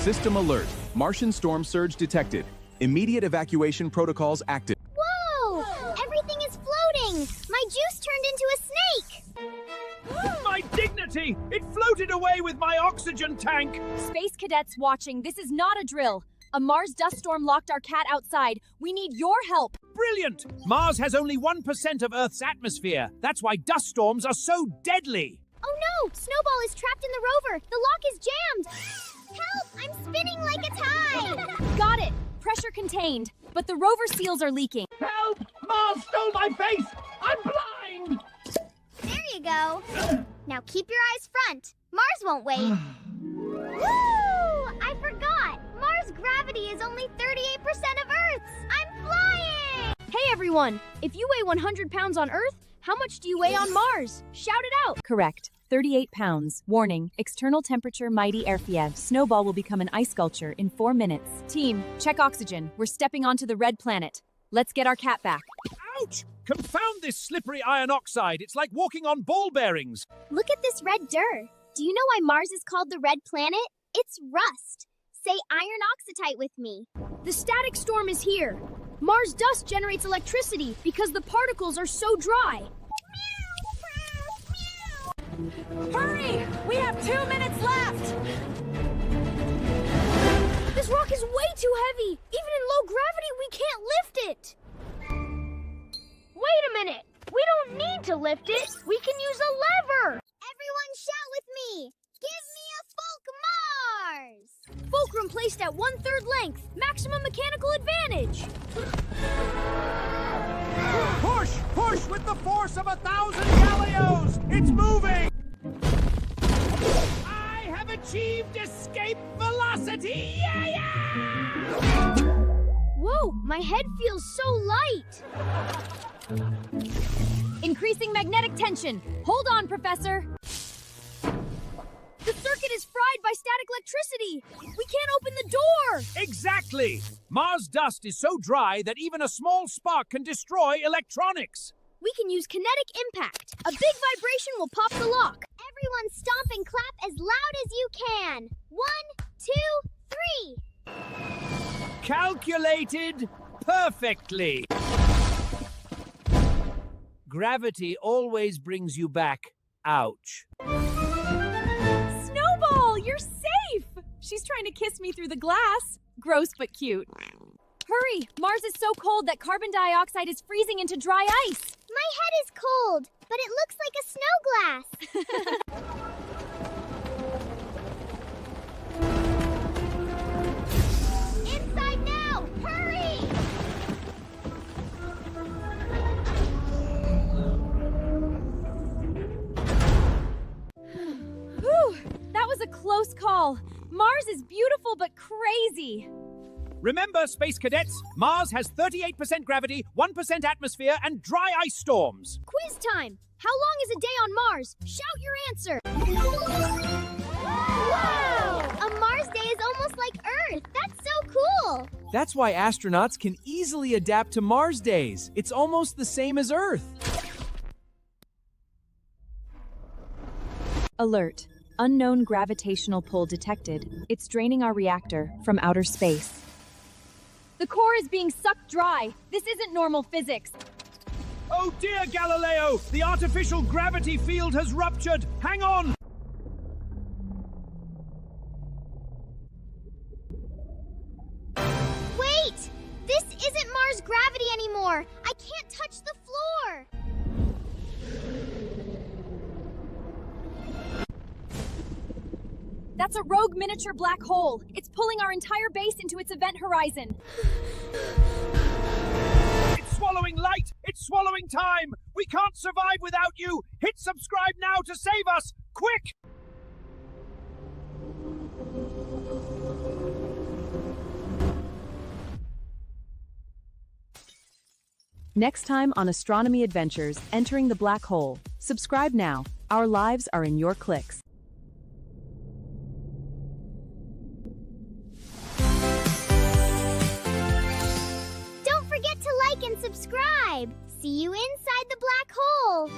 System alert. Martian storm surge detected. Immediate evacuation protocols active. Whoa! Everything is floating! My juice turned into a snake! My dignity! It floated away with my oxygen tank! Space cadets watching, this is not a drill. A Mars dust storm locked our cat outside. We need your help. Brilliant! Mars has only 1% of Earth's atmosphere. That's why dust storms are so deadly. Oh no! Snowball is trapped in the rover! The lock is jammed! Help! I'm spinning like a tie! Got it. Pressure contained. But the rover seals are leaking. Help! Mars stole my face! I'm blind! There you go. Now keep your eyes front. Mars won't wait. Woo! I forgot. Mars' gravity is only 38% of Earth's. I'm flying! Hey everyone! If you weigh 100 pounds on Earth, how much do you weigh on Mars? Shout it out! Correct. 38 pounds. Warning. External temperature mighty airfiev. Snowball will become an ice sculpture in 4 minutes. Team, check oxygen. We're stepping onto the red planet. Let's get our cat back. Ouch! Confound this slippery iron oxide. It's like walking on ball bearings. Look at this red dirt. Do you know why Mars is called the red planet? It's rust. Say iron oxidite with me. The static storm is here. Mars dust generates electricity because the particles are so dry. Hurry! We have 2 minutes left! This rock is way too heavy! Even in low gravity, we can't lift it! Wait a minute! We don't need to lift it! We can use a lever! Everyone shout with me. Give me a Folk Mars! Fulcrum placed at 1/3 length. Maximum mechanical advantage! Push! Push with the force of 1,000 Galileos! It's moving! I have achieved escape velocity! Yeah! Whoa, my head feels so light! Increasing magnetic tension. Hold on, Professor. The circuit is fried by static electricity. We can't open the door. Exactly! Mars dust is so dry that even a small spark can destroy electronics. We can use kinetic impact. A big vibration will pop the lock. Everyone stomp and clap as loud as you can. 1, 2, 3. Calculated perfectly. Gravity always brings you back. Ouch. Snowball, you're safe! She's trying to kiss me through the glass. Gross but cute. Hurry! Mars is so cold that carbon dioxide is freezing into dry ice. My head is cold, but it looks like a snow glass. Inside now! Hurry! Whew, that was a close call. Mars is beautiful but crazy. Remember, Space Cadets, Mars has 38% gravity, 1% atmosphere, and dry ice storms. Quiz time! How long is a day on Mars? Shout your answer! Wow! A Mars day is almost like Earth. That's so cool. That's why astronauts can easily adapt to Mars days. It's almost the same as Earth. Alert. Unknown gravitational pull detected. It's draining our reactor from outer space. The core is being sucked dry. This isn't normal physics. Oh dear, Galileo! The artificial gravity field has ruptured! Hang on! Wait! This isn't Mars gravity anymore. I can't touch the floor. That's a rogue miniature black hole. It's pulling our entire base into its event horizon. It's swallowing light! It's swallowing time! We can't survive without you! Hit subscribe now to save us! Quick! Next time on Astronomy Adventures, Entering the Black Hole. Subscribe now. Our lives are in your clicks. Don't forget to like and subscribe. See you inside the black hole.